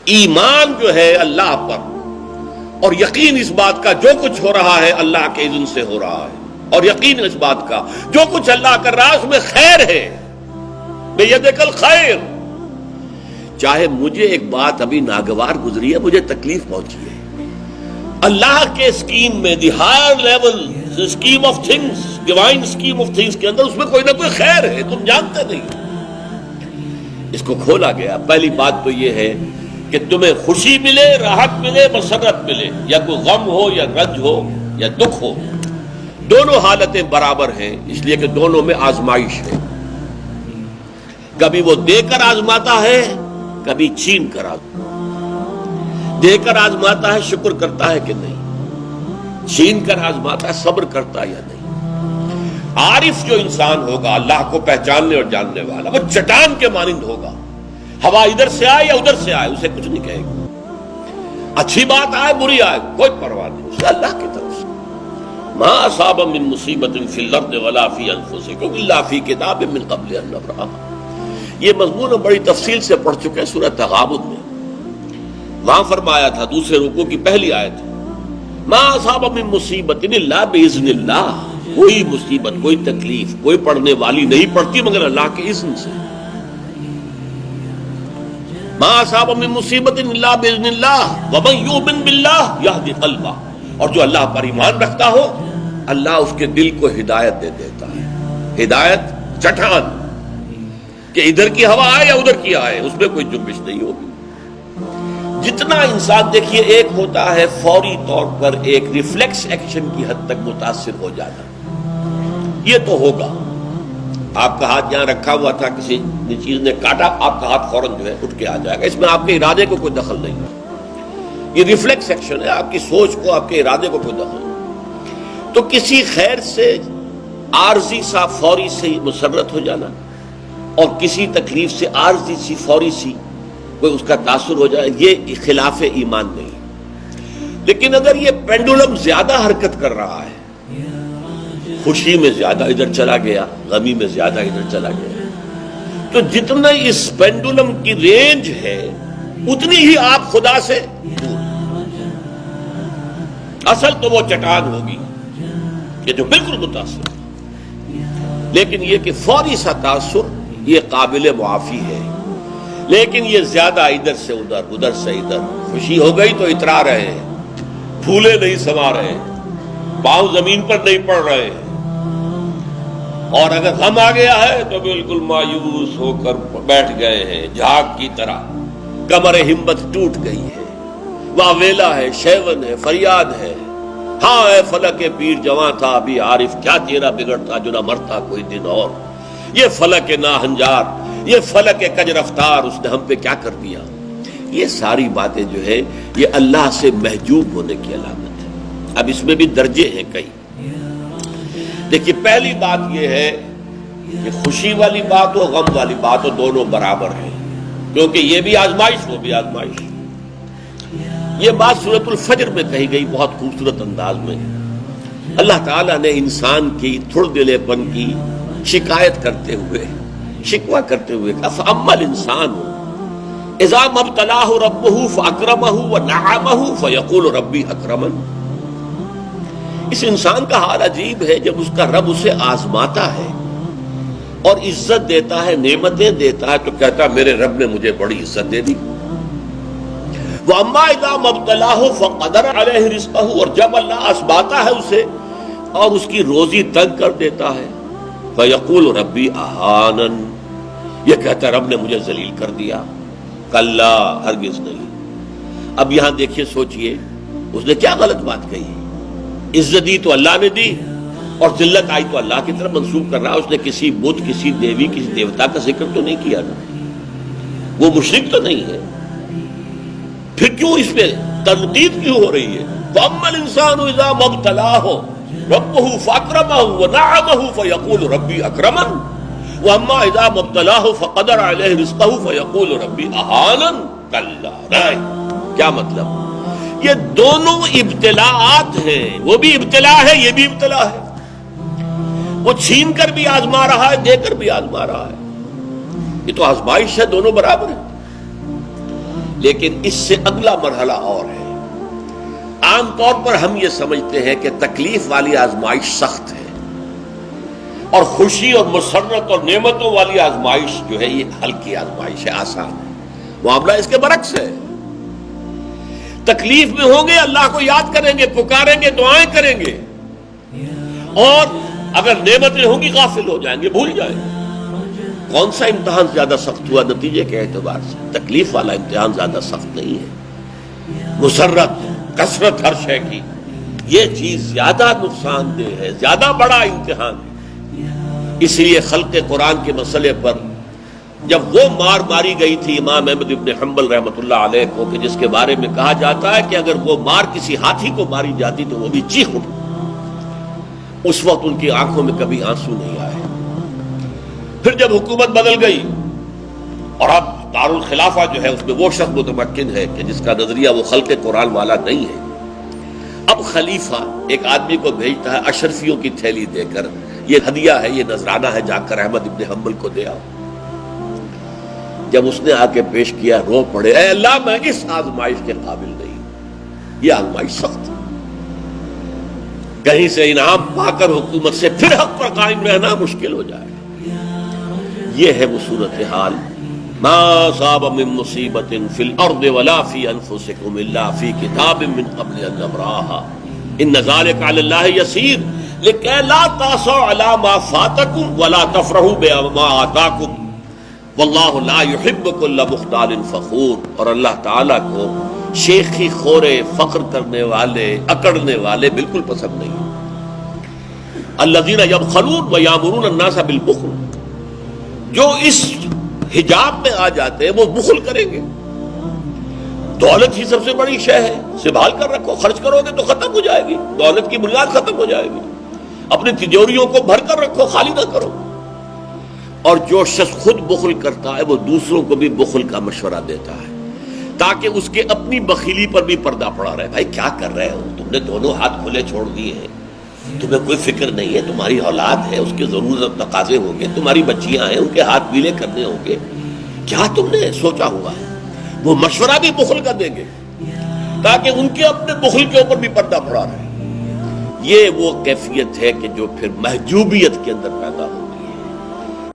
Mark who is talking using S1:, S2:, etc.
S1: ایمان جو ہے اللہ پر اور یقین اس بات کا جو کچھ ہو رہا ہے اللہ کے اذن سے ہو رہا ہے، اور یقین اس بات کا جو کچھ اللہ کر رہا ہے اس میں خیر ہے، بیدک الخیر۔ چاہے مجھے ایک بات ابھی ناگوار گزری ہے، مجھے تکلیف پہنچی ہے، اللہ کے اسکیم میں the higher level scheme of things, divine scheme of things کے اندر اس میں کوئی نہ کوئی خیر ہے، تم جانتے نہیں۔ اس کو کھولا گیا۔ پہلی بات تو یہ ہے کہ تمہیں خوشی ملے، راحت ملے، مسرت ملے، یا کوئی غم ہو یا رنج ہو یا دکھ ہو، دونوں حالتیں برابر ہیں، اس لیے کہ دونوں میں آزمائش ہے۔ کبھی وہ دے کر آزماتا ہے، کبھی چھین کر آزماتا، دے کر آزماتا ہے شکر کرتا ہے کہ نہیں، چھین کر آزماتا ہے صبر کرتا ہے یا نہیں۔ عارف جو انسان ہوگا، اللہ کو پہچاننے اور جاننے والا، وہ چٹان کے مانند ہوگا، ہوا ادھر سے آئے یا ادھر سے آئے اسے کچھ نہیں کہے گا، اچھی بات آئے بری آئے کوئی پرواہ نہیں، اسے اللہ کی طرف سے۔ ما اصاب من مصیبت فی الارض ولا فی انفسکم الا فی کتاب من قبل ان نبرأها۔ یہ مضمون ہم بڑی تفصیل سے پڑھ چکے ہیں سورۃ تغابن میں۔ وہاں فرمایا تھا دوسرے رکوع کی پہلی آیت، ما اصاب من مصیبت الا باذن اللہ، کوئی مصیبت کوئی تکلیف کوئی پڑھنے والی نہیں پڑتی مگر اللہ کے اذن سے۔ ما اصاب من مصیبت الا باذن اللہ ومن یؤمن باللہ یہدی قلبہ، اور جو اللہ پر ایمان رکھتا ہو اللہ اس کے دل کو ہدایت دے دیتا ہے۔ ہدایت چٹان کہ ادھر کی ہوا آئے یا ادھر کی آئے اس میں کوئی جنبش نہیں ہوگی۔ جتنا انسان دیکھیے ایک ہوتا ہے فوری طور پر ایک ریفلیکس ایکشن کی حد تک متاثر ہو جانا، یہ تو ہوگا۔ آپ کا ہاتھ یہاں رکھا ہوا تھا، کسی چیز نے کاٹا، آپ کا ہاتھ فوراً جو ہے اٹھ کے آ جائے گا، اس میں آپ کے ارادے کو کوئی دخل نہیں ہے، یہ ریفلیکس ایکشن ہے، آپ کی سوچ کو آپ کے ارادے کو کوئی دخل نہیں۔ تو کسی خیر سے عارضی سا فوری سے مسرت ہو جانا اور کسی تکلیف سے عارضی سی فوری سی کوئی اس کا تاثر ہو جائے، یہ خلاف ایمان نہیں۔ لیکن اگر یہ پینڈولم زیادہ حرکت کر رہا ہے، خوشی میں زیادہ ادھر چلا گیا، غمی میں زیادہ ادھر چلا گیا، تو جتنا اس پینڈولم کی رینج ہے اتنی ہی آپ خدا سے دور۔ اصل تو وہ چٹان ہوگی کہ جو بالکل متاثر، لیکن یہ کہ فوری سا تاثر یہ قابل معافی ہے، لیکن یہ زیادہ ادھر سے ادھر ادھر سے ادھر، خوشی ہو گئی تو اترا رہے ہیں، پھولے نہیں سما رہے، پاؤں زمین پر نہیں پڑ رہے، اور اگر غم آ گیا ہے تو بالکل مایوس ہو کر بیٹھ گئے ہیں جھاگ کی طرح، کمر ہمت ٹوٹ گئی ہے، واویلا ہے، شیون ہے، فریاد ہے، ہاں اے فلک پیر جواں تھا ابھی عارف، کیا تیرا بگڑتا جو نہ مرتا کوئی دن اور، یہ فلک ناہنجار، یہ فلک کج رفتار، اس نے ہم پہ کیا کر دیا۔ یہ ساری باتیں جو ہے یہ اللہ سے محجوب ہونے کی علامت ہے۔ اب اس میں بھی درجے ہیں کئی۔ دیکھیے پہلی بات یہ ہے کہ خوشی والی بات ہو غم والی بات ہو دونوں برابر ہیں، کیونکہ یہ بھی آزمائش وہ بھی آزمائش۔ یہ بات سورۃ الفجر میں کہی گئی بہت خوبصورت انداز میں۔ اللہ تعالیٰ نے انسان کی تھڑ دلے پن کی شکایت کرتے ہوئے، شکوہ کرتے ہوئے کہا فَأَمَّا الْإِنسَانُ إِذَا مَا ابْتَلَاهُ رَبُّهُ فَأَكْرَمَهُ وَنَعَمَهُ فَيَقُولُ رَبِّي أَكْرَمَنِ۔ اس انسان کا حال عجیب ہے جب اس کا رب اسے آزماتا ہے اور عزت دیتا ہے، نعمتیں دیتا ہے، تو کہتا ہے میرے رب نے مجھے بڑی عزت دے دی۔ وَأَمَّا إِذَا مَا ابْتَلَاهُ فَقَدَرَ عَلَيْهِ رِزْقَهُ، اور جب اللہ آزماتا ہے اسے اور اس کی روزی تنگ کر دیتا ہے، فَيَقُولُ رَبِّي أَهَانَنِ، یہ کہتا ہے رب نے مجھے ذلیل کر دیا۔ کلا، ہرگز نہیں۔ اب یہاں دیکھیے سوچئے اس نے کیا غلط بات کہی ہے۔ عزت دی تو اللہ نے دی اور ذلت آئی تو اللہ کی طرف منسوب کر رہا۔ اس نے کسی بت، کسی دیوی، کسی دیوتا کا ذکر تو نہیں کیا نا، وہ مشرک تو نہیں ہے، پھر کیوں اس میں تنقید کیوں ہو رہی ہے؟ وَأَمَّا الْإِنسَانُ إِذَا مَا ابْتَلَاهُ رَبُّهُ فَأَكْرَمَهُ وَنَعَمَهُ فَيَقُولُ رَبِّي أَكْرَمَنِ وَأَمَّا إِذَا مَا ابْتَلَاهُ فَقَدَرَ عَلَيْهِ رِزْقَهُ فَيَقُولُ رَبِّي أَهَانَنِ۔ کلا، کیا مطلب؟ یہ دونوں ابتلاءات ہیں، وہ بھی ابتلا ہے یہ بھی ابتلا ہے، وہ چھین کر بھی آزما رہا ہے، دے کر بھی آزما رہا ہے، یہ تو آزمائش ہے، دونوں برابر ہیں۔ لیکن اس سے اگلا مرحلہ اور ہے۔ عام طور پر ہم یہ سمجھتے ہیں کہ تکلیف والی آزمائش سخت ہے اور خوشی اور مسرت اور نعمتوں والی آزمائش جو ہے یہ ہلکی آزمائش ہے، آسان ہے۔ معاملہ اس کے برعکس ہے۔ تکلیف میں ہوں گے اللہ کو یاد کریں گے، پکاریں گے، دعائیں کریں گے، اور اگر نعمتیں ہوں گی غافل ہو جائیں گے، بھول جائیں گے۔ کون سا امتحان زیادہ سخت ہوا نتیجے کے اعتبار سے؟ تکلیف والا امتحان زیادہ سخت نہیں ہے۔ مسرت، کثرت ہر شے کی، یہ چیز زیادہ نقصان دہ ہے، زیادہ بڑا امتحان ہے۔ اس لیے خلق قرآن کے مسئلے پر جب وہ مار ماری گئی تھی امام احمد ابن حنبل رحمۃ اللہ علیہ کو، کہ جس کے بارے میں کہا جاتا ہے کہ اگر وہ مار کسی ہاتھی کو ماری جاتی تو وہ بھی چیخ اٹھتی، اس وقت ان کی آنکھوں میں کبھی آنسو نہیں آئے۔ پھر جب حکومت بدل گئی اور اب دارالخلافہ جو ہے اس میں وہ شخص متمکن ہے کہ جس کا نظریہ وہ خلق قرآن والا نہیں ہے، اب خلیفہ ایک آدمی کو بھیجتا ہے اشرفیوں کی تھیلی دے کر، یہ ہدیہ ہے، یہ نذرانہ ہے، جا کر احمد ابن حنبل کو دے آؤ۔ جب اس نے آ کے پیش کیا، رو پڑے، اے اللہ میں اس آزمائش کے قابل نہیں، یہ آزمائش سخت ہے۔ کہیں سے انعام پا کر حکومت سے پھر حق پر قائم رہنا مشکل ہو جائے۔ یہ ہے وہ صورتحال۔ ما صاب من مصیبت فی الارض ولا فی انفسکم الا فی کتاب من قبل ان نبرأها ان ذلک علی اللہ یسیر لکی لا تأسوا علی ما فاتکم ولا تفرحوا بما آتاکم واللہ لا يحب كل مختال فخور۔ اور اللہ تعالیٰ کو شیخی خورے، فخر کرنے والے، اکڑنے والے بالکل پسند نہیں۔ الذین یبخلون ویامرون الناس بالبخل، جو اس حجاب میں آ جاتے ہیں وہ بخل کریں گے۔ دولت ہی سب سے بڑی شے ہے، سنبھال کر رکھو، خرچ کرو گے تو ختم ہو جائے گی، دولت کی بنیاد ختم ہو جائے گی۔ اپنی تجوریوں کو بھر کر رکھو، خالی نہ کرو۔ اور جو شخص خود بخل کرتا ہے وہ دوسروں کو بھی بخل کا مشورہ دیتا ہے تاکہ اس کے اپنی بخیلی پر بھی پردہ پڑا رہے۔ بھائی کیا کر رہے ہو تم نے؟ دونوں ہاتھ کھلے چھوڑ دیے ہیں، تمہیں کوئی فکر نہیں ہے، تمہاری اولاد ہے، اس کے ضرورت تقاضے ہوں گے، تمہاری بچیاں ہیں، ان کے ہاتھ پیلے کرنے ہوں گے، کیا تم نے سوچا ہوا ہے؟ وہ مشورہ بھی بخل کا دیں گے تاکہ ان کے اپنے بخل کے اوپر بھی پردہ پڑا رہے۔ یہ وہ کیفیت ہے کہ جو پھر محجوبیت کے اندر پیدا ہو۔